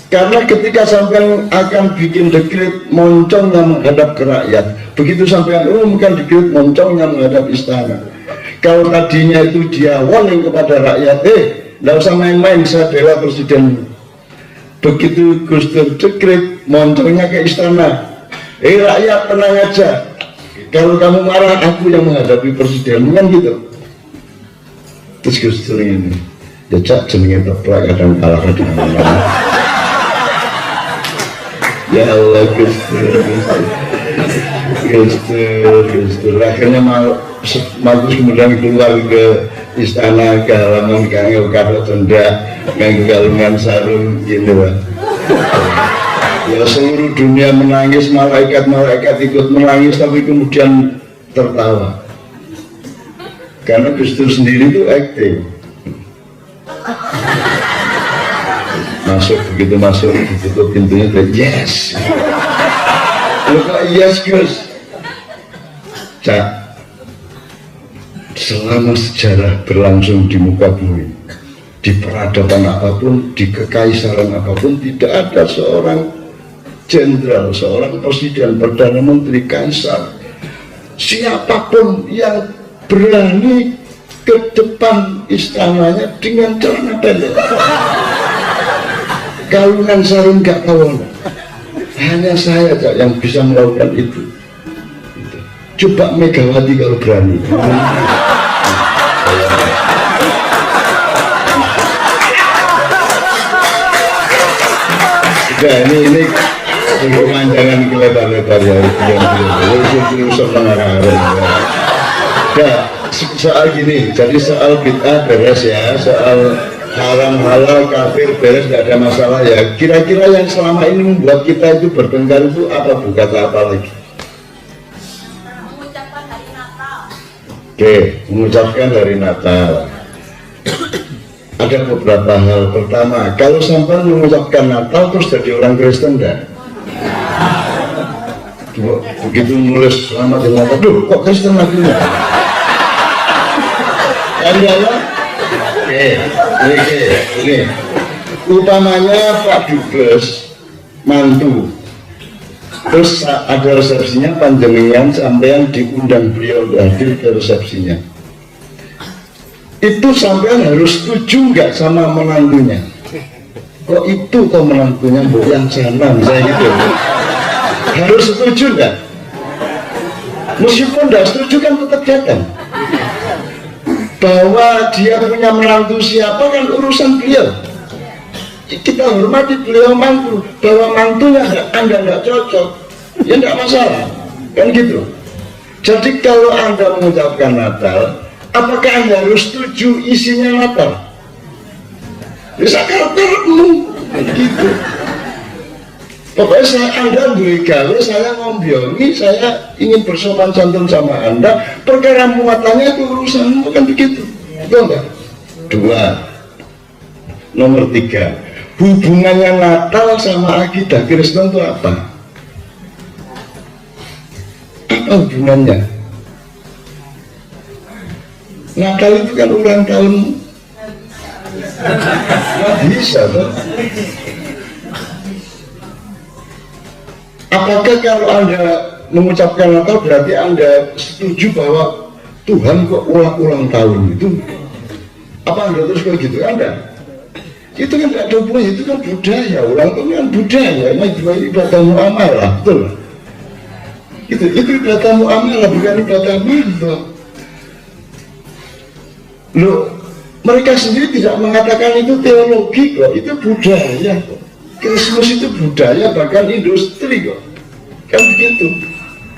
Karena ketika sampean akan bikin dekret moncongnya menghadap ke rakyat, begitu sampean umumkan dekret moncongnya menghadap istana. Kalau tadinya itu dia warning kepada rakyat, nggak usah main-main, saya bela presiden. Begitu Gus Dur dekret moncongnya ke istana, rakyat tenang aja. Kalau kamu marah, aku yang menghadapi presiden, kan gitu. Terus Gus Dur ini, ya cak jenenge teplak kadang kalah kadang menang. Ya Allah Gus Dur akhirnya Markus kemudian keluar ke istana ke halaman kanggo kado tenda nganggo galungan sarung gitu Pak. Ya seluruh dunia menangis, malaikat ikut menangis tapi kemudian tertawa karena Gus Dur sendiri itu acting. Begitu masuk ditutup pintunya yes. Lo kok yes Gus? Cak, selama sejarah berlangsung di muka bumi, di peradaban apapun, di kekaisaran apapun, tidak ada seorang jenderal, seorang presiden, perdana menteri, kaisar, siapapun yang berani ke depan istananya dengan celana pendek, galungan sarung gak kawan. Hanya saya Cak, yang bisa melakukan itu. Coba Megawati kalau berani. Sudah ini pemandangan kelebar-lebar ya. Soal gini, jadi soal bid'ah beres ya, soal haram halal kafir beres, tidak ada masalah ya. Kira-kira yang selama ini membuat kita itu bertengkar itu apa, kata apa lagi?
Mengucapkan hari Natal.
Oke, mengucapkan hari Natal. Ada beberapa hal. Pertama, kalau sampai mengucapkan Natal terus jadi orang Kristen dah. Begitu nulis selamat hari Natal, duh kok Kristen lagi? Ini utamanya Pak Dubes mantu, terus ada resepsinya, panjenengan sampean diundang beliau hadir ke resepsinya. Itu sampean harus setuju nggak sama menantunya? Kok itu kok menantunya yang sana misalnya gitu? Harus setuju nggak? Meskipun nggak setuju kan tetap datang. Bahwa dia punya menantu siapa kan urusan beliau. Kita hormati beliau mantu. Bahwa mantunya Anda nggak cocok, ya nggak masalah, kan gitu. Jadi kalau Anda mengucapkan Natal, apakah Anda harus setuju isinya Natal? Bisa karaktermu, gitu. Pokoknya Anda beri gawe, saya ngombiongi, saya ingin bersopan santun sama Anda, perkara muatannya itu urusanmu, kan begitu. Itu enggak? Dua. Nomor tiga, hubungannya Natal sama akidah Kristen itu apa? Apa hubungannya? Natal itu kan ulang tahun. Bisa tuh. Apakah kalau Anda mengucapkan Natal berarti Anda setuju bahwa Tuhan kok ulang tahun itu? Apa Anda terus kayak gitu? Anda? Itu kan tidak ada hubungannya, itu kan budaya, ulang tahun kan budaya, ibadah muamalah, betul? Itu ibadah muamalah, bukan ibadah itu. Loh, mereka sendiri tidak mengatakan itu teologi kok, itu budaya kok. Kristus itu budaya bahkan industri kok, kan begitu.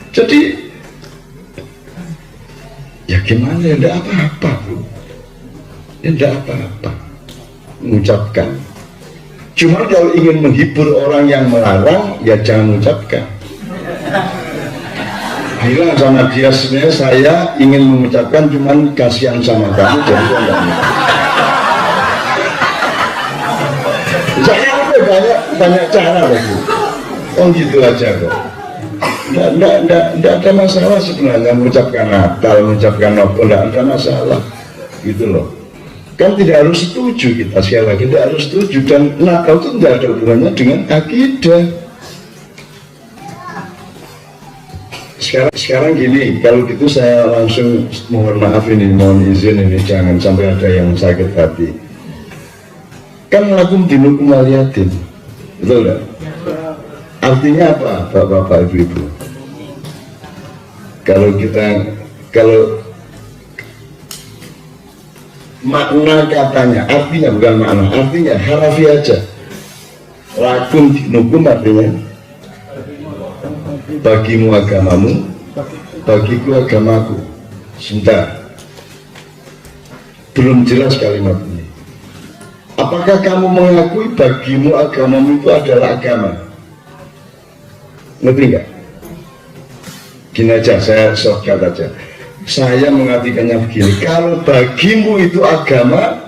Jadi ya gimana ya, tidak apa-apa bro, ya tidak apa-apa mengucapkan. Cuma kalau ingin menghibur orang yang melarang, ya jangan mengucapkan. Bilang sama dia, sebenarnya saya ingin mengucapkan, cuman kasihan sama kamu, jadi saya enggak. Saya banyak cara lagi. Oh gitu aja kok. Nggak ada masalah sebenarnya mengucapkan Natal, mengucapkan apa, nggak ada masalah, gitu loh. Kan tidak harus setuju kita, sekali lagi tidak harus setuju, dan Natal itu tidak ada hubungannya dengan akidah. Sekarang gini, kalau gitu saya langsung mohon maaf ini, mohon izin ini, jangan sampai ada yang sakit hati. Kan lakum dinukum waliyatin, betul nggak? Artinya apa, bapak-bapak, ibu-ibu? Kalau makna katanya, artinya bukan makna, artinya harafi aja. Lakum dinukum artinya bagimu agamamu, bagiku agamaku. Sebentar, belum jelas kalimat ini. Apakah kamu mengakui bagimu agamamu itu adalah agama? Ngerti nggak? Gini aja, saya shortcut aja. Saya mengartikannya begini, kalau bagimu itu agama,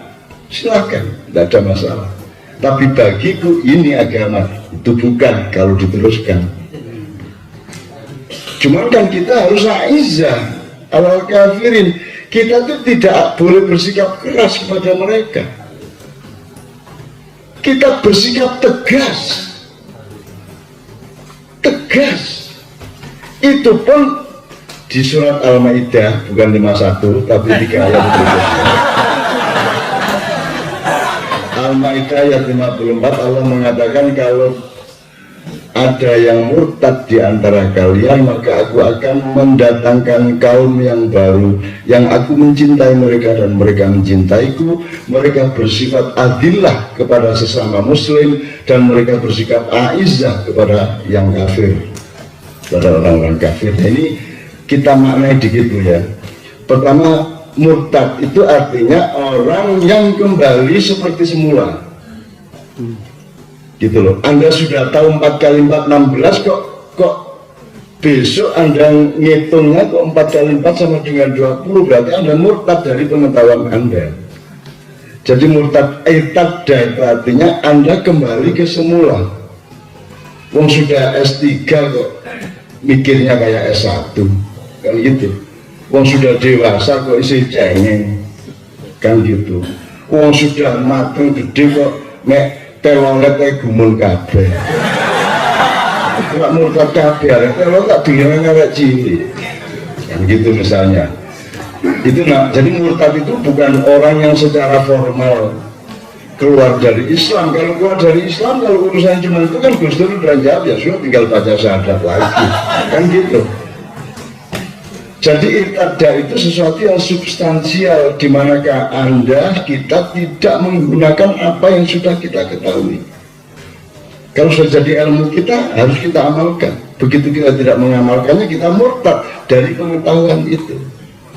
silakan, tidak ada masalah. Tapi bagiku ini agama, itu bukan, kalau diteruskan. Cuman kan kita harus aizah alal kafirin, kita tuh tidak boleh bersikap keras kepada mereka. Kita bersikap tegas. Itu pun di surat Al-Maidah, bukan 51 tapi 3 ayat berikutnya. Al-Maidah ayat 54, Allah mengatakan kalau ada yang murtad di antara kalian, maka aku akan mendatangkan kaum yang baru, yang aku mencintai mereka dan mereka mencintaiku. Mereka bersifat adillah kepada sesama muslim, dan mereka bersikap aizah kepada yang kafir, kepada orang-orang kafir. Ini kita maknai dikit dulu ya. Pertama, murtad itu artinya orang yang kembali seperti semula, gitu loh. Anda sudah tahu 4 kali 4 16, kok besok Anda ngitungnya kok 4 kali 4 sama dengan 20, berarti Anda murtad dari pengetahuan Anda. Jadi murtad itu artinya Anda kembali ke semula. Wong sudah S3 kok mikirnya kayak S1, kan gitu. Wong sudah dewasa kok isi cengeng, kan gitu. Wong sudah mateng gede kok mek telolet kayak gumun kabeh. Enggak murtad kabeh, telol tak bingung kayak cilik. Kan gitu misalnya. Itu jadi murtad itu bukan orang yang secara formal keluar dari Islam. Kalau keluar dari Islam, kalau urusan cuma itu kan Gus Dur udah jawab, ya sudah tinggal baca syahadat lagi. Kan gitu. Jadi irtada itu sesuatu yang substansial, di manakah kita tidak menggunakan apa yang sudah kita ketahui. Kalau sudah jadi ilmu kita, harus kita amalkan. Begitu kita tidak mengamalkannya, kita murtad dari pengetahuan itu.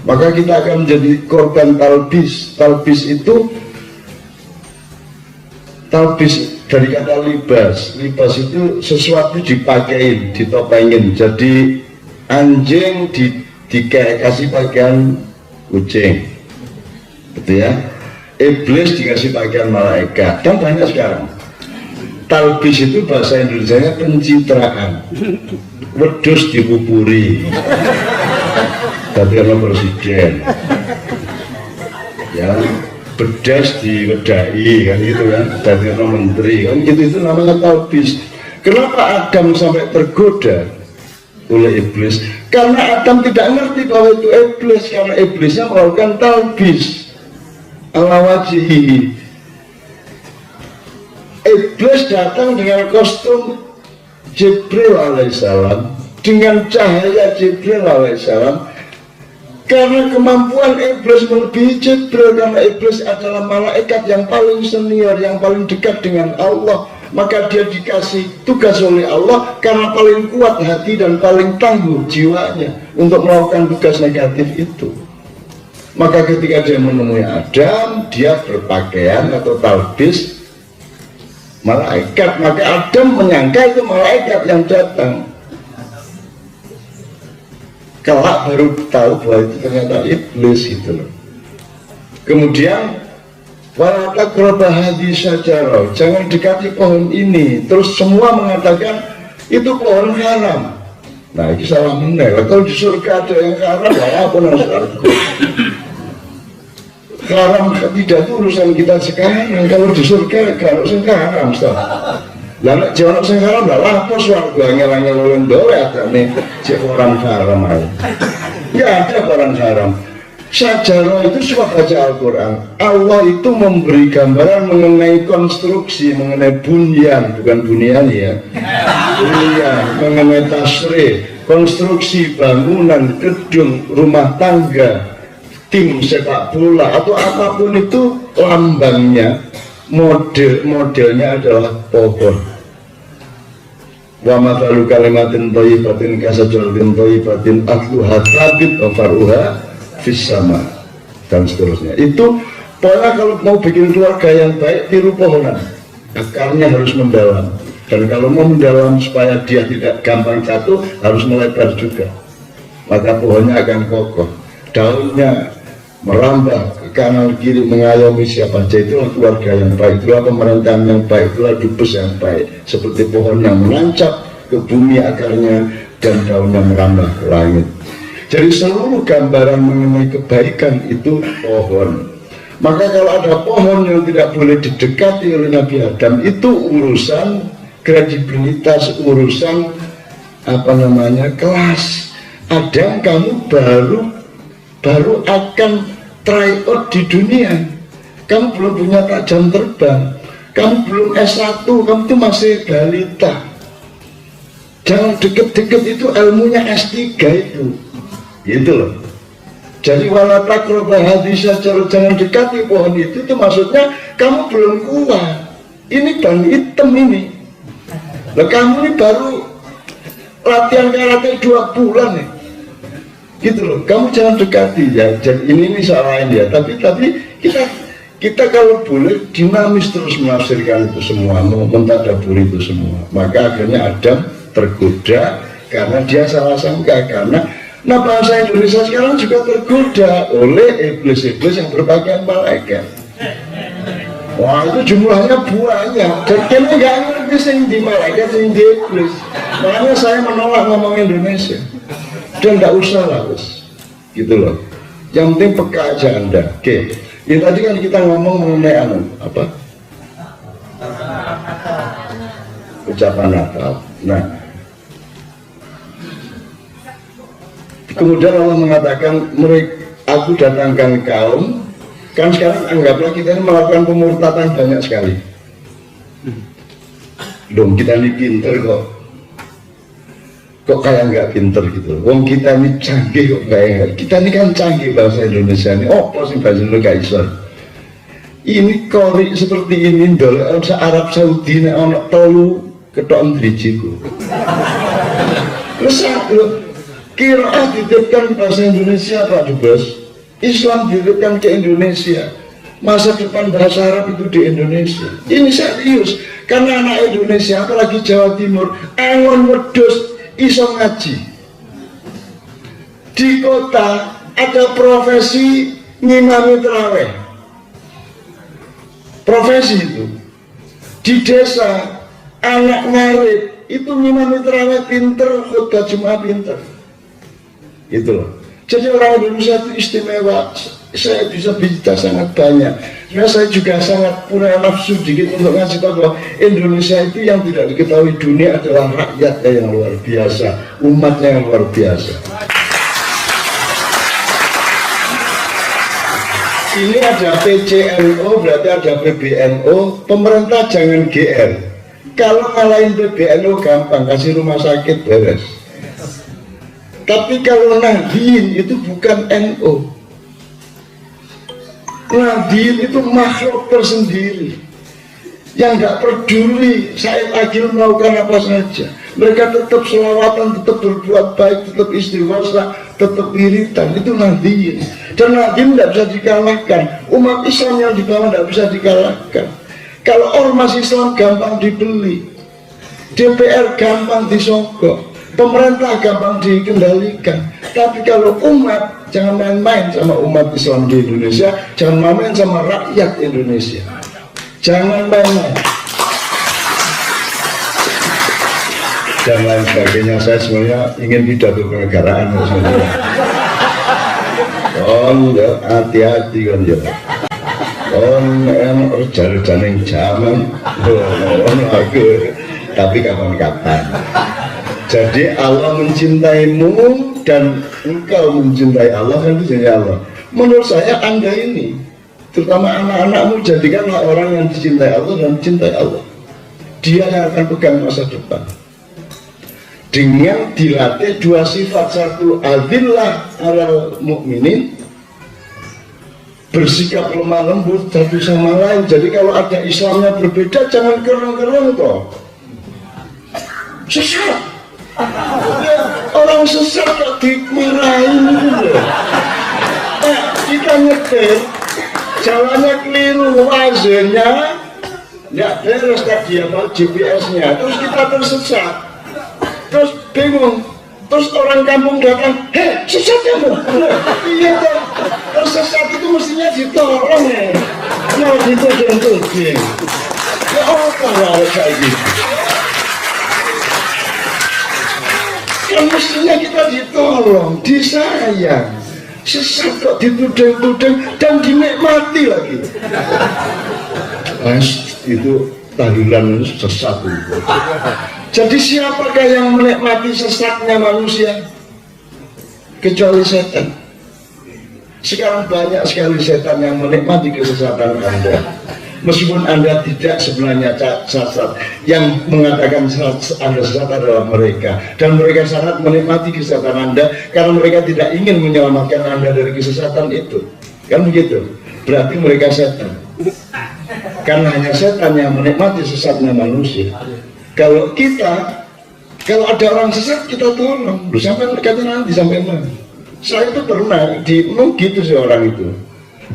Maka kita akan menjadi korban talbis. Talbis dari kata libas. Libas itu sesuatu dipakein, ditopengin. Jadi anjing dikasih pakaian kucing, gitu ya. Iblis dikasih pakaian malaikat, kan banyak sekarang. Talbis itu bahasa Indonesianya pencitraan. Wedus dipupuri, tadi ada presiden, ya. Bedas diwedai, kan gitu kan. Tadi ada menteri, kan gitu, itu namanya talbis. Kenapa Adam sampai tergoda oleh iblis? Karena Adam tidak ngerti bahwa itu iblis, karena iblisnya melakukan talbis ala wajhihi. Iblis datang dengan kostum Jibril alaihissalam, dengan cahaya Jibril alaihissalam, karena kemampuan iblis melebihi Jibril, karena iblis adalah malaikat yang paling senior, yang paling dekat dengan Allah. maka dia dikasih tugas oleh Allah karena paling kuat hati dan paling tangguh jiwanya untuk melakukan tugas negatif itu. Maka ketika dia menemui Adam, dia berpakaian atau talbis malaikat, maka Adam menyangka itu malaikat yang datang. Kelak baru tahu bahwa itu ternyata iblis gitu loh. Kemudian wala taqrabu hadhihi syajarah, jangan dekati pohon ini. Terus semua mengatakan itu pohon haram. Nah, itu salah menilai. Kalau di surga ada yang haram, ya apa surga? Haram tidak itu urusan kita sekarang. Kalau di surga kalau haram, lah jangan sing haram lah apa swarga angel-angel ulun dole atane cek orang haram ae. Ya ada orang haram. Sajarah itu suka baca Al-Quran. Allah itu memberi gambaran mengenai konstruksi, mengenai bunyan, bukan bunyan ya. Bunyan, mengenai tasrih, konstruksi bangunan, gedung, rumah tangga, tim sepak bola atau apapun itu lambangnya, modelnya adalah pohon. Wa mathalu kalimatin thayyibatin kasajaratin thayyibatin asluha thabit wa far'uha fis sama dan seterusnya. Itu pokoknya kalau mau bikin keluarga yang baik tiru pohonan, akarnya harus mendalam, dan kalau mau mendalam supaya dia tidak gampang jatuh harus melebar juga, maka pohonnya akan kokoh, daunnya merambah ke kanan kiri mengayomi siapa saja. Itulah keluarga yang baik, itulah pemerintahan yang baik, itulah dubes yang baik, seperti pohon yang menancap ke bumi akarnya dan daunnya merambah ke langit. Jadi seluruh gambaran mengenai kebaikan itu pohon. Maka kalau ada pohon yang tidak boleh didekati oleh Nabi Adam, itu urusan kredibilitas, urusan kelas. Adam, kamu baru akan try out di dunia. Kamu belum punya tajam terbang, kamu belum S1, kamu itu masih balita. Jangan deket-deket, itu ilmunya S3 itu. Gitu loh. Jadi wala taqrabu hadhihi syajarah, jangan dekati pohon itu maksudnya kamu belum kuat. Ini ban hitam ini. Lah kamu ini baru latihan karate 2 bulan nih. Gitu loh. Kamu jangan dekati ya. Jadi ini salahin ya. Tapi kita kalau boleh dinamis terus menafsirkan itu semua, mentadaburi itu semua. Maka akhirnya Adam tergoda karena dia salah sangka, karena bahasa Indonesia sekarang juga tergoda oleh iblis-iblis yang berpakaian malaikat. Wah, itu jumlahnya banyak. Dan kayaknya nggak ngerti sing di malaikat, sing di iblis. Makanya saya menolak ngomong Indonesia. Dan nggak usah lah, bos. Gitu loh. Yang penting peka aja Anda. Oke. Ya, tadi kan kita ngomong mengenai ucapan Natal. Nah, kemudian Allah mengatakan, aku datangkan kaum. Kan sekarang anggaplah kita ini melakukan pemurtatan banyak sekali. Dong, kita ini pinter kok kayak nggak pinter gitu. Wong kita ini canggih kok kayak kita ini kan canggih bahasa Indonesia ini. Oh, pasti bahasa Indonesia Islam. Ini kori seperti ini dole Arab Saudi nek ana telu ketok ndrijiku. Terus kira dititipkan bahasa Indonesia Pak Dubes, Islam dititipkan ke Indonesia, masa depan bahasa Arab itu di Indonesia. Ini serius, karena anak Indonesia apalagi Jawa Timur angon wedhus iso ngaji. Di kota ada profesi ngimami terawih, profesi itu. Di desa anak ngarit itu ngimami terawih pinter, khutbah Jumat pinter. Gitu loh. Jadi orang Indonesia itu istimewa. Saya bisa bicara sangat banyak. Karena saya juga sangat punya nafsu dikit untuk ngasih tahu bahwa Indonesia itu yang tidak diketahui dunia adalah rakyatnya yang luar biasa, umatnya yang luar biasa. Ini ada PCNO, berarti ada PBNO. Pemerintah jangan GR. Kalau ngalahin PBNO gampang, kasih rumah sakit beres. Tapi kalau Nahdien itu bukan NO. Nahdien itu makhluk tersendiri. yang nggak peduli Said Agil melakukan apa saja. Mereka tetap selawatan, tetap berbuat baik, tetap istighosah, tetap wiridan. Itu Nahdliyin. Dan Nahdliyin tidak bisa dikalahkan. Umat Islam yang di bawah tidak bisa dikalahkan. Kalau ormas Islam gampang dibeli, DPR gampang disogok, pemerintah gampang dikendalikan. Tapi kalau umat, jangan main-main sama umat Islam di Indonesia, jangan main-main sama rakyat Indonesia. Jangan main-main. Dan lain sebagainya. Saya sebenarnya ingin pidato kenegaraan sebenarnya. Ya, hati-hati kan ya. Jari-jari zaman. Tapi kapan-kapan. Jadi Allah mencintaimu dan engkau mencintai Allah, kan itu jadi Allah. Menurut saya Anda ini, terutama anak-anakmu, jadikanlah orang yang dicintai Allah dan mencintai Allah. Dia yang akan pegang masa depan. Dengan dilatih dua sifat, satu adillah alal mukminin, bersikap lemah lembut satu sama lain. Jadi kalau ada Islamnya berbeda, jangan kereng-kereng toh. Sesat. Orang sesat kok dimarahin gitu. Kita nyetir, jalannya keliru, wazirnya nggak beres tadi apa GPS-nya, terus kita tersesat. Terus bingung, terus orang kampung datang, hei sesat kamu, iya dong, tersesat itu mestinya ditolong ya, mau dituding-tuding, ya apa lah kayak gitu, kan mestinya kita ditolong, disayang, sesat kok dituding-tuding dan dinikmati lagi, itu tahlilan sesat itu. Jadi siapakah yang menikmati sesatnya manusia? Kecuali setan. Sekarang banyak sekali setan yang menikmati kesesatan Anda. Meskipun Anda tidak sebenarnya sesat, yang mengatakan Anda sesat adalah mereka. Dan mereka sangat menikmati kesesatan Anda karena mereka tidak ingin menyelamatkan Anda dari kesesatan itu. Kan begitu? Berarti mereka setan. Karena hanya setan yang menikmati sesatnya manusia. Kalau ada orang sesat, kita tolong. Lu sampai kata nanti sampai mana? Saya itu pernah gitu sih orang itu.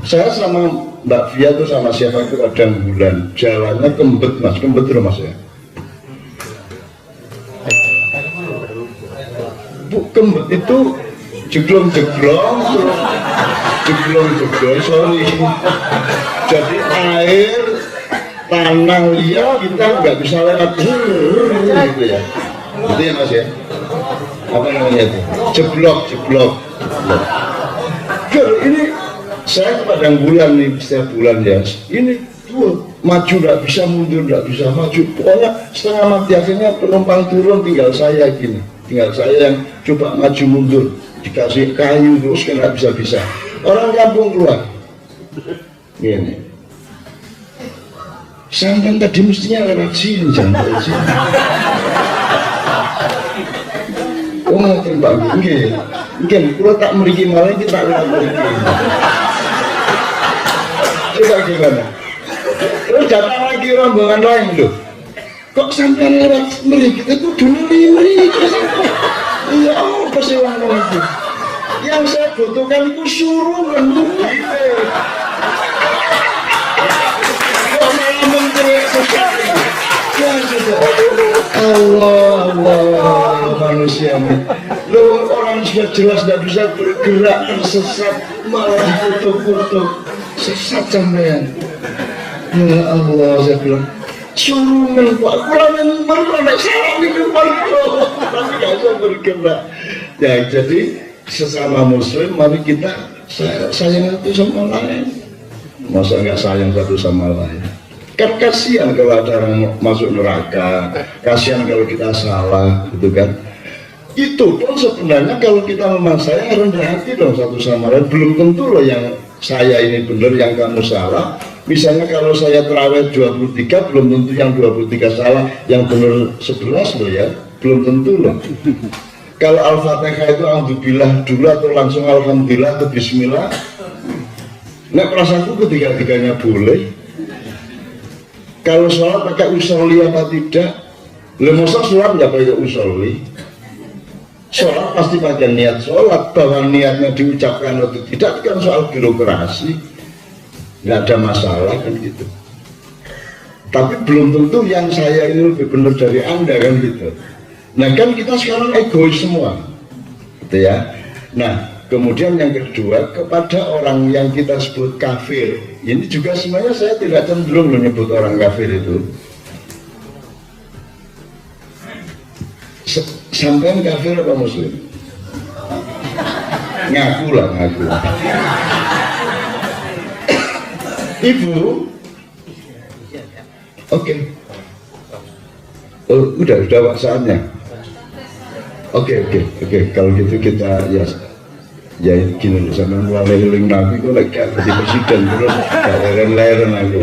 Saya sama Mbak Fia tuh sama siapa itu kadang bulan jalannya kembet mas, kembet loh mas ya. Kembet itu jeglong-jeglong, sorry. Jadi air tanah liat kita nggak bisa lewat gitu ya, itu ya mas ya, apa namanya itu, jeblok. Ini saya padang bulan nih setiap bulan ya, ini tuh maju nggak bisa, mundur nggak bisa, maju, pokoknya setengah mati. Akhirnya penumpang turun, tinggal saya gini, tinggal saya yang coba maju mundur, dikasih kayu terus kan nggak bisa, orang kampung keluar gini. Sampai tadi mestinya lewat sini, jangan lewat sini. Oh ngerti Pak, mungkin kalau tak meriki malah kita lewat meriki. Coba gimana? Terus datang lagi rombongan lain loh. Kok sampai lewat meriki? Itu dulu meriki. Iya, apa sih orang itu? Yang saya butuhkan itu suruh menunggu. Allah manusia lo orang sudah jelas tidak bisa bergerak, tersesat malah dikutuk-kutuk, sesat sampean. Ya Allah, saya bilang suruh menguat kurangin berbagai salah di depan tapi gak bisa bergerak ya. Jadi sesama muslim mari kita sayang satu sama lain. Masa nggak sayang satu sama lain? Kan kasihan kalau ada orang masuk neraka, kasihan kalau kita salah, gitu kan. Itu pun sebenarnya kalau kita memang sayang, rendah hati dong satu sama lain. Belum tentu loh yang saya ini benar, yang kamu salah. Misalnya kalau saya terawih 23, belum tentu yang 23 salah, yang benar 11 loh ya, belum tentu loh. Kalau Al-Fatihah itu alhamdulillah dulu atau langsung alhamdulillah atau bismillah, nah perasaanku ketiga-tiganya boleh. Kalau sholat pakai usolli apa tidak? Masa sholat nggak pakai usolli? Sholat pasti pakai niat sholat, bahwa niatnya diucapkan atau tidak kan soal birokrasi, nggak ada masalah kan gitu. Tapi belum tentu yang saya ini lebih benar dari Anda kan gitu. Nah kan kita sekarang egois semua, gitu ya. Nah kemudian yang kedua, kepada orang yang kita sebut kafir, ini juga sebenarnya saya tidak cenderung menyebut orang kafir itu. Sampai kafir apa muslim? Ngaku lah, ngaku. Ibu, oke. Oh, udah saatnya. Oke. Kalau gitu kita ya gini loh, sama mulai healing nabi kok lagi jadi presiden terus leren aku.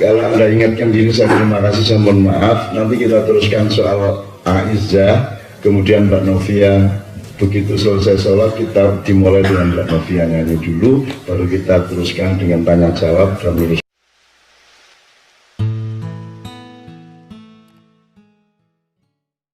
Kalau Anda ingatkan diri saya, terima kasih, saya mohon maaf. Nanti kita teruskan soal Aizzah, kemudian Mbak Novia. Begitu selesai sholat kita dimulai dengan Mbak Novia nyanyi dulu, baru kita teruskan dengan tanya jawab dan lurus.